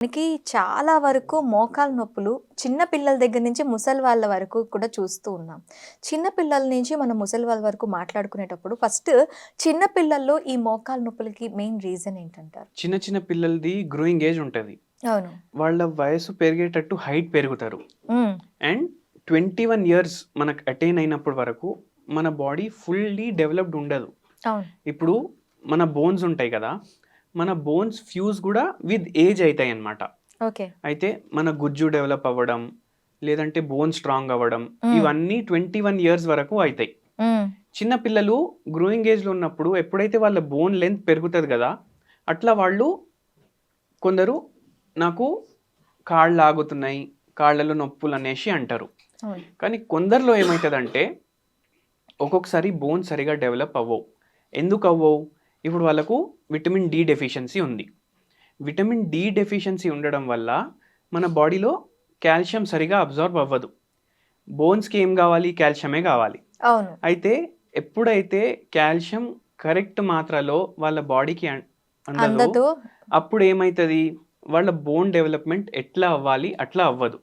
మనకి చాలా వరకు మోకాలు నొప్పులు చిన్న పిల్లల దగ్గర నుంచి ముసలి వాళ్ళ వరకు కూడా చూస్తూ ఉన్నాం. చిన్న పిల్లల నుంచి మనం ముసలి వాళ్ళ వరకు మాట్లాడుకునేటప్పుడు ఫస్ట్ చిన్న పిల్లల్లో ఈ మోకాలు నొప్పులకి మెయిన్ రీజన్ ఏంటంటారు? చిన్న చిన్న పిల్లలది గ్రోయింగ్ ఏజ్ ఉంటది. అవును. వాళ్ళ వయసు పెరిగేటట్టు హైట్ పెరుగుతారు. హ్మ్. అండ్ 21 ఇయర్స్ మనకు అటైన్ అయినప్పటి వరకు మన బాడీ ఫుల్లీ డెవలప్డ్ ఉండదు. అవును. ఇప్పుడు మన బోన్స్ ఉంటాయి కదా, మన బోన్స్ ఫ్యూజ్ కూడా విత్ ఏజ్ అవుతాయి అన్నమాట. ఓకే. అయితే మన గుజ్జు డెవలప్ అవ్వడం, లేదంటే బోన్ స్ట్రాంగ్ అవ్వడం, హ్మ్. ఇవన్నీ 21 ఇయర్స్ వరకు అవుతాయి. హ్మ్. చిన్న పిల్లలు గ్రోయింగ్ ఏజ్లో ఉన్నప్పుడు ఎప్పుడైతే వాళ్ళ బోన్ లెంత్ పెరుగుతుంది కదా, అట్లా వాళ్ళు కొందరు నాకు కాళ్ళు లాగుతున్నాయి, కాళ్ళలో నొప్పులు అనేసి అంటారు. అవును. కానీ కొందరిలో ఏమవుతుందంటే ఒక్కొక్కసారి బోన్ సరిగా డెవలప్ అవ్వవు. ఎందుకు అవ్వవు? ఇప్పుడు వాళ్ళకు విటమిన్ డి డెఫిషియన్సీ ఉంది. విటమిన్ డి డెఫిషియన్సీ ఉండడం వల్ల మన బాడీలో కాల్షియం సరిగా అబ్జార్బ్ అవ్వదు. బోన్స్కి ఏం కావాలి? కాల్షియమే కావాలి. అవును. అయితే ఎప్పుడైతే కాల్షియం కరెక్ట్ మాత్రలో వాళ్ళ బాడీకి అందదో అందదు. అప్పుడు ఏమవుతుంది? వాళ్ళ బోన్ డెవలప్మెంట్ ఎట్లా అవ్వాలి అట్లా అవ్వదు.